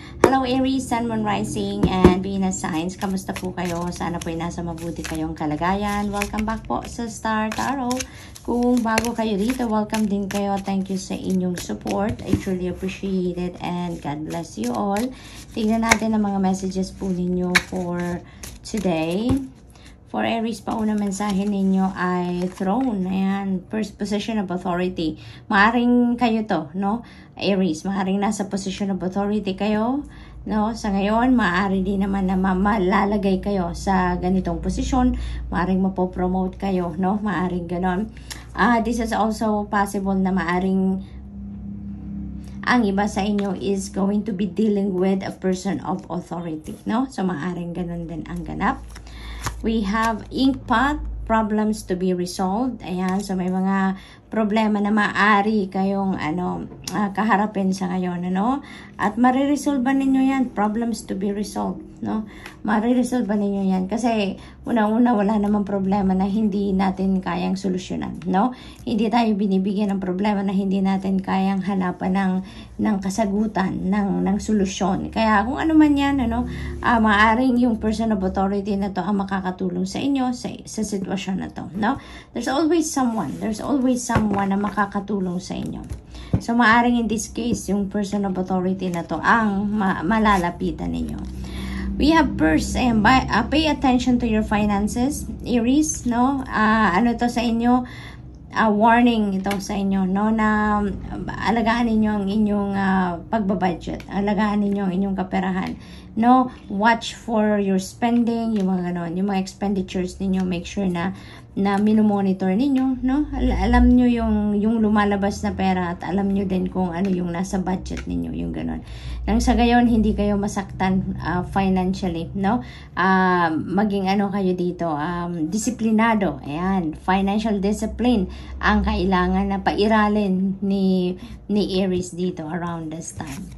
Hello Aries, Sun, Moon, Rising, and Venus signs. Kamusta po kayo? Sana po ay nasa mabuti kayong kalagayan. Welcome back po sa Star Tarot. Kung bago kayo dito, welcome din kayo. Thank you sa inyong support. I truly appreciate it and God bless you all. Tingnan natin ang mga messages po ninyo for today. For Aries, pauna mensahe ninyo ay throne. Ayan, first position of authority. Maaring kayo to, no? Aries, maaring nasa position of authority kayo, no? Sa ngayon, maaari din naman na malalagay kayo sa ganitong posisyon. Maaring mapopromote kayo, no? Maaring ganon. This is also possible na maaring ang iba sa inyo is going to be dealing with a person of authority, no? So, maaring ganon din ang ganap. We have ink pot, problems to be resolved. Ayan, so may mga problema na maaari kayong kaharapin sa ngayon, ano? At mariresolve ninyo yan, problems to be resolved, no? Mariresolve ninyo yan kasi una-una wala namang problema na hindi natin kayang solusyonan, no? Hindi tayo binibigyan ng problema na hindi natin kayang hanapan ng kasagutan, ng solusyon. Kaya kung ano man yan, maaring yung person of authority na to ang makakatulong sa inyo sa sitwasyon na to, no? There's always someone na makakatulong sa inyo. So, maaring in this case, yung person of authority na to ang malalapitan ninyo. We have first, pay attention to your finances, Aries, no? Ano to sa inyo? Warning ito sa inyo, no? Na alagaan ninyo ang inyong pagbabudget. Alagaan ninyo ang inyong kaperahan. No? Watch for your spending, yung mga ganon, yung mga expenditures ninyo. Make sure na minomonitor ninyo, no? Alam nyo yung lumalabas na pera at alam nyo din kung ano yung nasa budget ninyo, yung ganon. Nang sa gayon, hindi kayo masaktan financially, no? Maging kayo dito, disiplinado. Ayan, financial discipline ang kailangan na pairalin ni Aries dito around this time.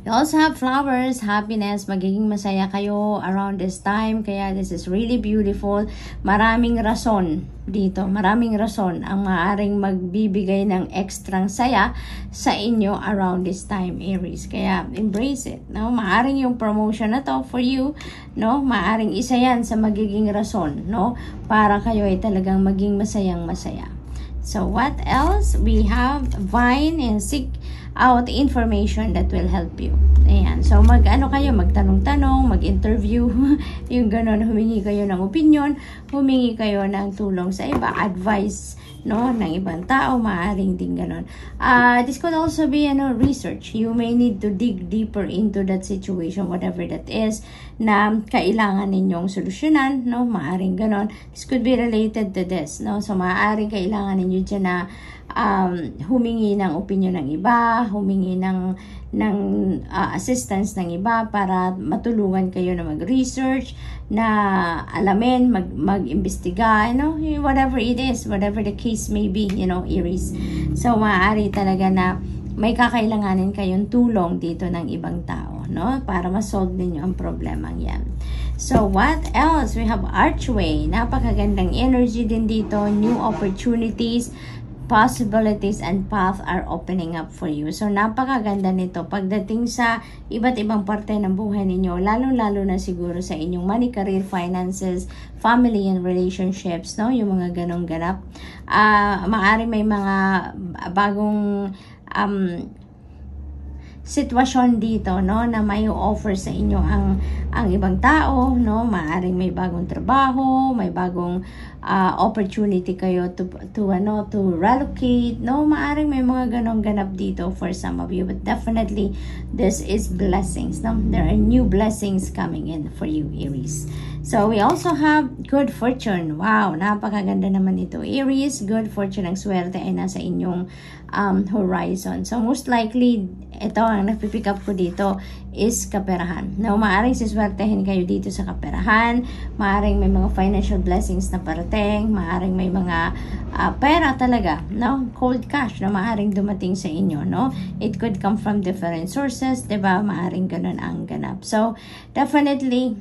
You also have flowers, happiness, magiging masaya kayo around this time. Kaya this is really beautiful. Maraming rason dito. Maraming rason ang maaring magbibigay ng ekstrang saya sa inyo around this time, Aries. Kaya embrace it, no? Maaring yung promotion na to for you, no? Maaring isa yan sa magiging rason, no? Para kayo ay talagang maging masayang masaya. So what else? We have Vine and seek out information that will help you. Ayan. So kayo, magtanong-tanong, mag-interview, yung ganon, humingi kayo ng opinion, humingi kayo ng tulong sa iba, advice, no, ng ibang tao, maaaring din ganon. This could also be research. You may need to dig deeper into that situation, whatever that is, na kailangan ninyong solusyonan, no, maaaring ganon. This could be related to this, no, so maaaring kailangan ninyo dyan na humingi ng opinion ng iba, humingi ng assistance ng iba para matulungan kayo na mag-research, na alamin, mag-imbestiga, whatever it is, whatever the case may be, Aries. So, maaari talaga na may kakailanganin kayong tulong dito ng ibang tao, no? Para ma-solve ninyo ang problemang yan. So, what else? We have Archway. Napakagandang energy din dito. New opportunities, possibilities and path are opening up for you. So, napakaganda nito pagdating sa iba't ibang parte ng buhay ninyo, lalo-lalo na siguro sa inyong money, career, finances, family and relationships, no? Yung mga ganong ganap. Maaari may mga bagong sitwasyon dito, no, na may offer sa inyo ang ibang tao, no? Maaring may bagong trabaho, may bagong opportunity kayo to relocate, no? Maaring may mga ganong ganap dito for some of you, but definitely this is blessings, no? There are new blessings coming in for you, Aries. So we also have good fortune. Wow, napakaganda naman ito, Aries. Good fortune, ang swerte ay nasa inyong horizon. So most likely ito ang napipick up ko dito is kaperahan. Now, maaring siswertehin kayo dito sa kaperahan, maaring may mga financial blessings na parating, maaring may mga pera talaga, no? Cold cash na maaring dumating sa inyo, no? It could come from different sources, diba? Maaring ganun ang ganap. So, definitely,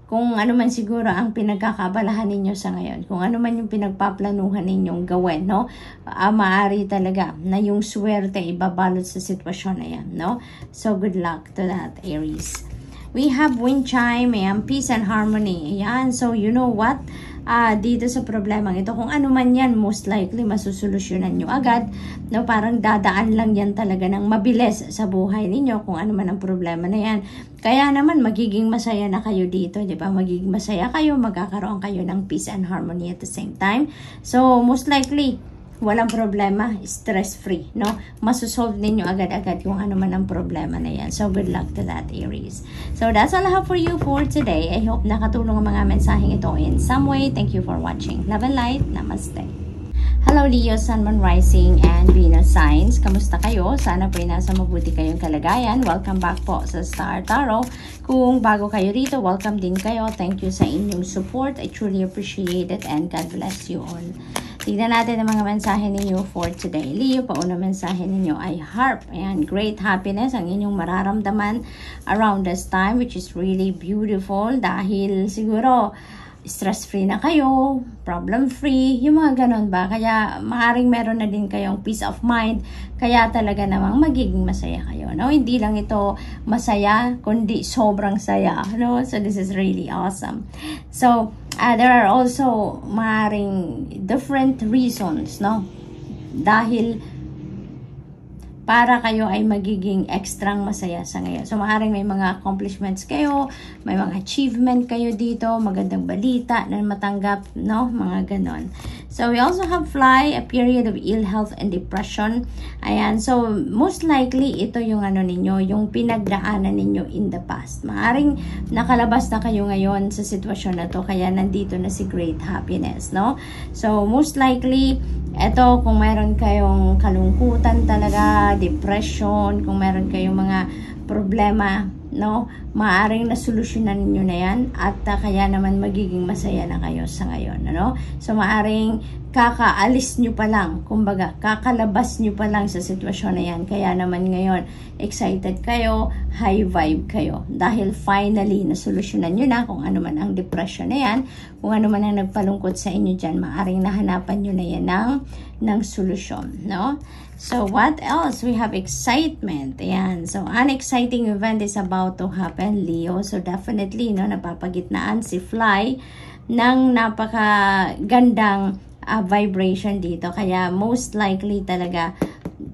kung ano man siguro ang pinagkakabalahan ninyo sa ngayon, kung ano man yung pinagpaplanuhan ninyong gawin, no? Maaari talaga na yung swerte ibabalot sa sitwasyon na yan, no? So, good luck to that, Aries. We have wind chime, ayan, peace and harmony. Ayan, so you know what? Dito sa problemang ito, kung ano man yan, most likely masusolusyonan nyo agad, no? Parang dadaan lang yan talaga ng mabilis sa buhay ninyo kung ano man ang problema na yan. Kaya naman magiging masaya na kayo dito, di ba? Magiging masaya kayo, magkakaroon kayo ng peace and harmony at the same time. So most likely walang problema, stress-free, no? Masosolve ninyo agad-agad kung ano man ang problema na yan. So, good luck to that, Aries. So, that's all I have for you for today. I hope nakatulong ang mga mensaheng ito in some way. Thank you for watching. Love and light. Namaste. Hello, Leo, Sun, Moon, Rising, and Venus signs. Kamusta kayo? Sana po nasa mabuti kayong kalagayan. Welcome back po sa Star Tarot. Kung bago kayo rito, welcome din kayo. Thank you sa inyong support. I truly appreciate it and God bless you all. Tignan natin ang mga mensahe ninyo for today. Leo, pauna mensahe ninyo ay harp. Ayan, great happiness ang inyong mararamdaman around this time, which is really beautiful dahil siguro stress-free na kayo, problem-free, yung mga ganon ba? Kaya maaaring meron na din kayong peace of mind, kaya talaga namang magiging masaya kayo, no? Hindi lang ito masaya, kundi sobrang saya, no? So this is really awesome. So, there are also maaaring different reasons, no? Dahil para kayo ay magiging extrang masaya sa ngayon. So, maaaring may mga accomplishments kayo, may mga achievement kayo dito, magandang balita na matanggap, no? Mga ganon. So, we also have fly, a period of ill health and depression. Ayan. So, most likely, ito yung ano ninyo, yung pinagdaanan ninyo in the past. Maaaring nakalabas na kayo ngayon sa sitwasyon na to, kaya nandito na si great happiness, no? So, most likely, eto, kung meron kayong kalungkutan talaga, depression, kung meron kayong mga problema, no, maaaring nasolusyonan niyo na yan at kaya naman magiging masaya na kayo sa ngayon, ano? So, maaaring kakaalis nyo pa lang, kumbaga, kakalabas nyo pa lang sa sitwasyon na yan. Kaya naman ngayon, excited kayo, high vibe kayo. Dahil finally, nasolusyonan nyo na kung ano man ang depression na yan, kung ano man ang nagpalungkot sa inyo dyan, maaaring nahanapan nyo na yan ng solusyon, no? So, what else? We have excitement. Ayan. So, an exciting event is about to happen, Leo. So, definitely, no, napapagitnaan si Fly ng napakagandang vibration dito. Kaya, most likely talaga,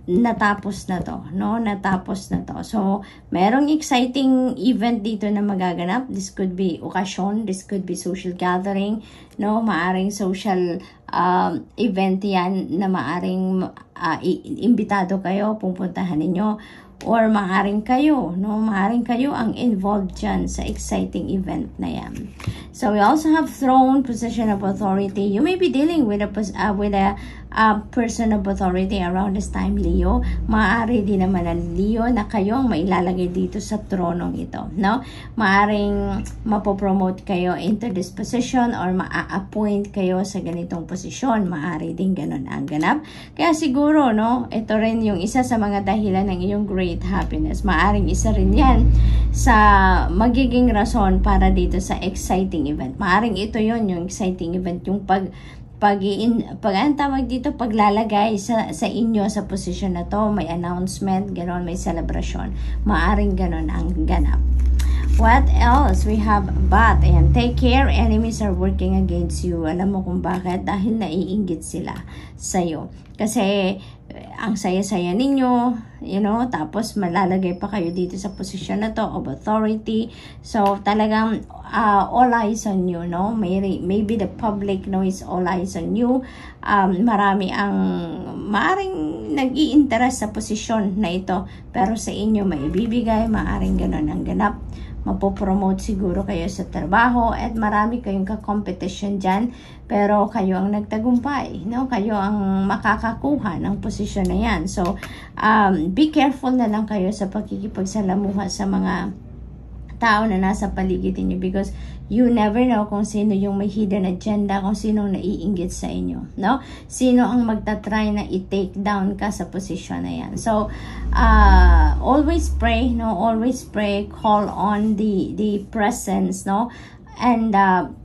natapos na to, no? Natapos na to. So, merong exciting event dito na magaganap. This could be okasyon, this could be social gathering, no? Maaring social event yan na maaring imbitado kayo, pupuntahan ninyo, or maaring kayo, no? Maaring kayo ang involved dyan sa exciting event na yan. So, we also have throne, position of authority. You may be dealing with a person of authority around this time, Leo. Maaari din naman ang Leo na kayo ang mailalagay dito sa tronong ito, no? Maaring mapopromote kayo into this position or maa-appoint kayo sa ganitong posisyon. Maaari din ganun ang ganap. Kaya siguro, no, ito rin yung isa sa mga dahilan ng iyong great happiness. Maaring isa rin yan sa magiging rason para dito sa exciting event. Maaring ito yon yung exciting event, yung ang tawag dito, paglalagay sa inyo sa posisyon na to, may announcement, gano'n, may celebration. Maaring gano'n ang ganap. What else? We have Bat. Ayan, take care, enemies are working against you. Alam mo kung bakit? Dahil naiinggit sila sa'yo. Kasi, ang saya-saya ninyo, you know, tapos malalagay pa kayo dito sa posisyon na to of authority. So, talagang all eyes on you, no? Maybe the public, no, is all eyes on you. Marami ang maaring nag-i-interest sa posisyon na ito. Pero sa inyo, may ibibigay, maaring ganun ang ganap. Mapopromote siguro kayo sa trabaho at marami kayong ka-competition dyan, pero kayo ang nagtagumpay, no? Kayo ang makakakuha ng posisyon na yan. So, be careful na lang kayo sa pakikipagsalamuha sa mga tao na nasa paligid niyo, because you never know kung sino yung may hidden agenda, kung sino naiinggit sa inyo, no? Sino ang magta-try na i-take down ka sa posisyon na yan. So, always pray, no? Always pray, call on the presence, no? and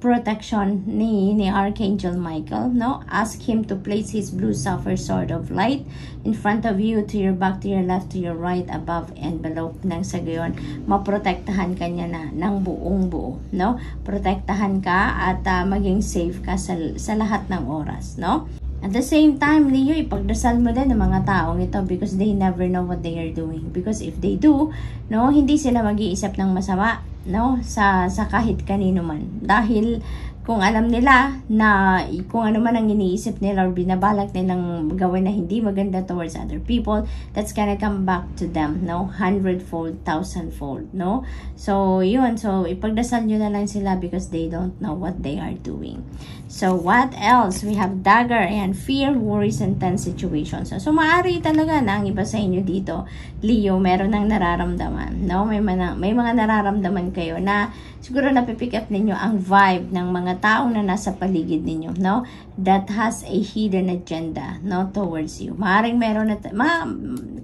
protection ni Archangel Michael, no? Ask him to place his blue sapphire sword of light in front of you, to your back, to your left, to your right, above and below, nang sa gayon maprotektahan ka niya na ng buong buo, no? Protektahan ka at maging safe ka sa lahat ng oras, no? At the same time, Leo, ipagdasal mo din ng mga taong ito because they never know what they are doing. Because if they do, no, hindi sila mag-iisip ng masama, no, sa kahit kanino man. Dahil kung alam nila na kung ano man ang iniisip nila or binabalak nilang gawin na hindi maganda towards other people, that's gonna come back to them, no? 100-fold, 1,000-fold, no? So, yun. So, ipagdasal nyo na lang sila because they don't know what they are doing. So, what else? We have dagger and fear, worries, and tense situations. So, maaari talaga na ang iba sa inyo dito, Leo, meron ng nararamdaman, no? May mga nararamdaman kayo na siguro napipick up ninyo ang vibe ng mga taong na nasa paligid ninyo, no? That has a hidden agenda, no? Towards you. Maaring meron na,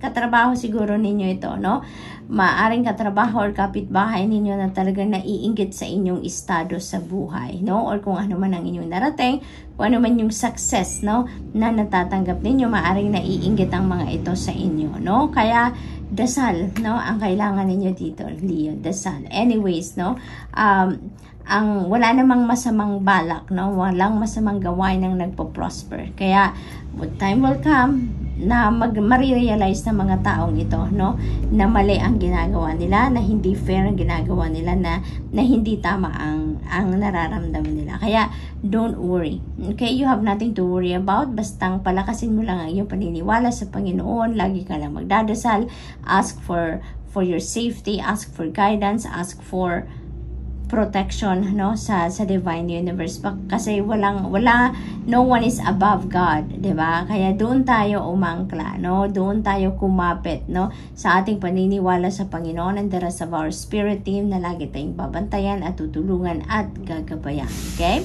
katrabaho siguro ninyo ito, no? Maaring katrabaho or kapitbahay ninyo na talagang naiinggit sa inyong estado sa buhay, no? Or kung ano man ang inyong narating, kung ano man yung success, no? Na natatanggap ninyo, maaring naiinggit ang mga ito sa inyo, no? Kaya, dasal, no? Ang kailangan ninyo dito, Leo, dasal. Anyways, no? Ang wala namang masamang balak, no? Walang masamang gawain ng nagpo-prosper. Kaya, time will come na marirealize ng mga taong ito, no? Na mali ang ginagawa nila, na hindi fair ang ginagawa nila, na hindi tama ang nararamdaman nila. Kaya, don't worry. Okay? You have nothing to worry about. Bastang palakasin mo lang ang iyong paniniwala sa Panginoon. Lagi ka lang magdadasal. Ask for your safety. Ask for guidance. Ask for protection, no, sa divine universe, kasi no one is above God, 'di ba? Kaya doon tayo umangkla, no, doon tayo kumapit, no, sa ating paniniwala sa Panginoon and the rest of our spirit team na lagi tayong babantayan at tutulungan at gagabayan. Okay?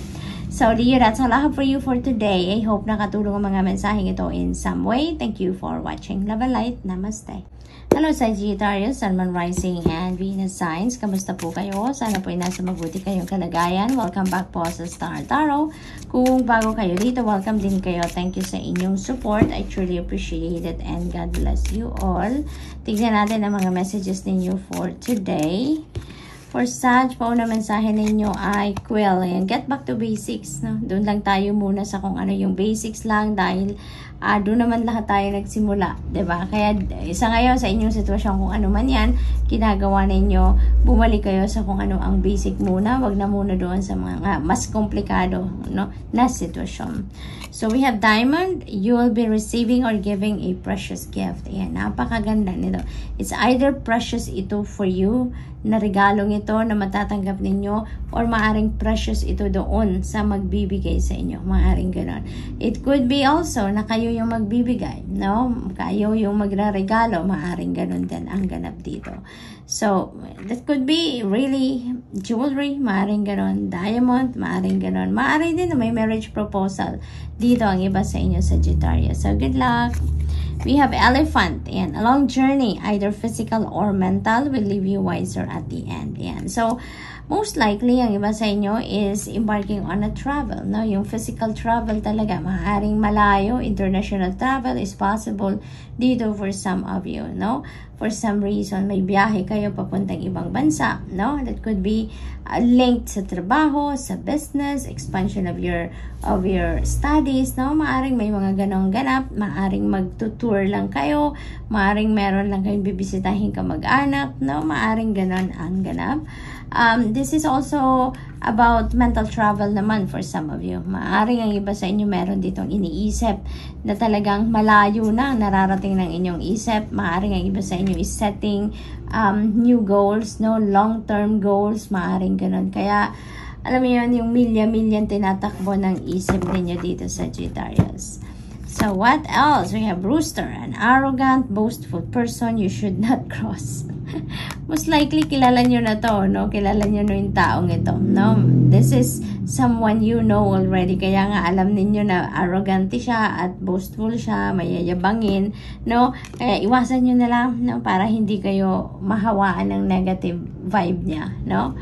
So, Leo, that's all I have for you for today. I hope nakatulong ang mga mensaheng ito in some way. Thank you for watching. Love and light. Namaste. Hello, Sagittarius, Sun, Moon, Rising, and Venus signs. Kamusta po kayo? Sana po ay nasa mabuti kayong kalagayan. Welcome back po sa Star Tarot. Kung bago kayo dito, welcome din kayo. Thank you sa inyong support. I truly appreciate it and God bless you all. Tignan natin ang mga messages ninyo for today. For Sag, pauna mensahe ninyo ay Quill. Ayan, get back to basics. No? Doon lang tayo muna sa kung ano yung basics lang dahil doon naman lahat tayo nagsimula. Diba? Kaya isa ngayon sa inyong sitwasyon kung ano man yan, ginagawa ninyo, bumalik kayo sa kung ano ang basic muna. Wag na muna doon sa mga mas komplikado, no, na sitwasyon. So we have Diamond. You will be receiving or giving a precious gift. Ayan, napakaganda nito. It's either precious ito for you, na regalong ito na matatanggap ninyo, or maaring precious ito doon sa magbibigay sa inyo. Maaring ganon. It could be also na kayo yung magbibigay, no? Kayo yung magraregalo, maaring ganon din ang ganap dito. So, that could be really jewelry, maaring ganon. Diamond, maaring ganon. Maaring din na may marriage proposal dito ang iba sa inyo, Sagittarius. So, good luck! We have Elephant, and a long journey, either physical or mental, will leave you wiser at the end. Yan. So, most likely, ang iba sa inyo is embarking on a travel. No? Yung physical travel talaga, maaaring malayo, international travel is possible dito for some of you. No? For some reason, may biyahe kayo papuntang ibang bansa. No? That could be linked sa trabaho, sa business, expansion of your studies. No? Maaring may mga ganong ganap. Maaring magtutour lang kayo. Maaring meron lang kayong bibisitahin kamag-anak. No? Maaring ganon ang ganap. This is also about mental travel naman for some of you. Maaring ang iba sa inyo meron ditong iniisip na talagang malayo na ang nararating ng inyong isip. Maaring ang iba sa inyo is setting new goals, no, long-term goals. Maaring ganun. Kaya, alam mo yun, yung milya-milyan tinatakbo ng isip ninyo dito sa Sagittarius. So, what else? We have Rooster, an arrogant, boastful person you should not cross. Most likely, kilala nyo na to, no? Kilala nyo na yung taong ito, no? This is someone you know already. Kaya nga, alam ninyo na arrogant siya at boastful siya, mayayabangin, no? Kaya iwasan nyo na lang, no? Para hindi kayo mahawaan ng negative vibe niya, no?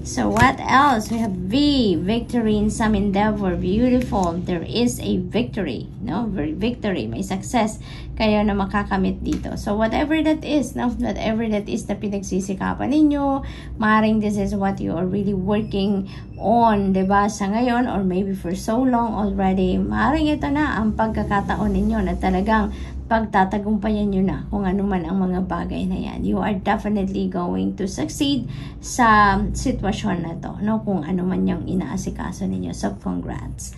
So what else? We have V, victory in some endeavor. Beautiful. There is a victory. No? Victory. May success kayo na makakamit dito. So whatever that is, no? Whatever that is na pinagsisikapan ninyo, maaaring this is what you are really working on, diba? Sa ngayon, or maybe for so long already, maaaring ito na ang pagkakataon ninyo na talagang pagtatagumpayan nyo na kung ano man ang mga bagay na yan. You are definitely going to succeed sa sitwasyon na to, no? Kung ano man yung inaasikaso ninyo. So, congrats.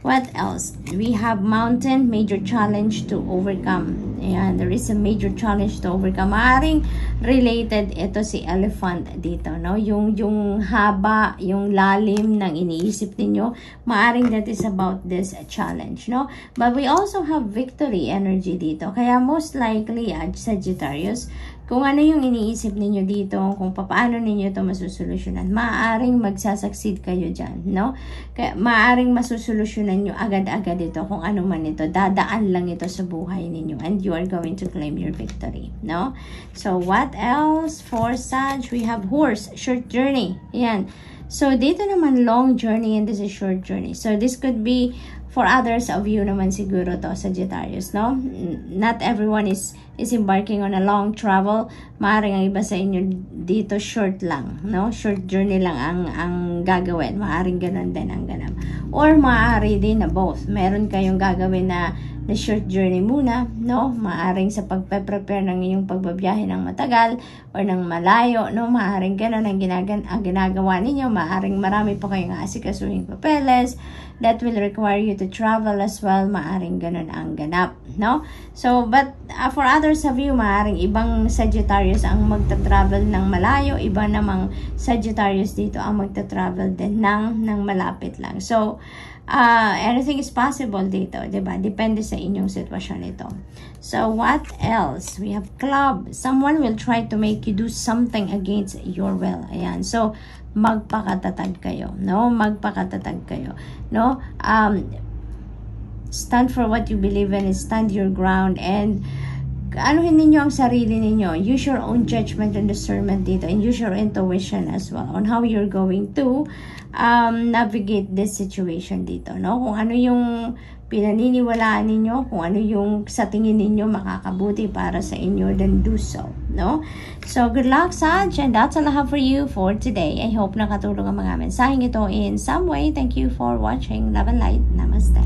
What else? We have mountain, major challenge to overcome. Ayan, there is a major challenge to overcome. Maaring related ito si elephant dito, no? Yung haba, yung lalim ng iniisip ninyo, maaring that is about this challenge, no? But we also have victory energy dito. Kaya most likely, Sagittarius, kung ano yung iniisip ninyo dito, kung paano ninyo ito masusolusyonan, maaaring magsasucceed kayo dyan, no? Kaya maaaring masusolusyonan nyo agad-agad ito, kung ano man ito, dadaan lang ito sa buhay ninyo, and you are going to claim your victory, no? So, what else for Sag? We have horse, short journey. Yan. So, dito naman long journey, and this is short journey. So, this could be for others of you naman siguro to, Sagittarius, no? Not everyone is embarking on a long travel. Maaaring ang iba sa inyo dito short lang, no? Short journey lang ang gagawin. Maaaring ganun din ang ganap. Or maaari din na both. Meron kayong gagawin na short journey muna, no? Maaring sa pagpe-prepare ng iyong pagbabiyahe ng matagal or ng malayo, no? Maaring ganun ang ginagawa ninyo. Maaring marami pa kayong asikasuhing papeles that will require you to travel as well. Maaring ganun ang ganap, no? So, but for others of you, maaring ibang Sagittarius ang magta-travel ng malayo, iba namang Sagittarius dito ang magta-travel din ng malapit lang. So, anything is possible dito, diba? Depende sa inyong sitwasyon ito. So, what else? We have club. Someone will try to make you do something against your will. Ayan. So, magpakatatag kayo, no? Magpakatatag kayo, no? Stand for what you believe in, stand your ground, and anuhin ninyo ang sarili ninyo. Use your own judgment and discernment dito, and use your intuition as well on how you're going to navigate this situation dito, no? Kung ano yung pinaniniwalaan ninyo, kung ano yung sa tingin ninyo makakabuti para sa inyo, then do so, no? So, good luck, Sag, and that's all I have for you for today. I hope nakatulong ang mga mensaheng ito in some way. Thank you for watching. Love and light. Namaste.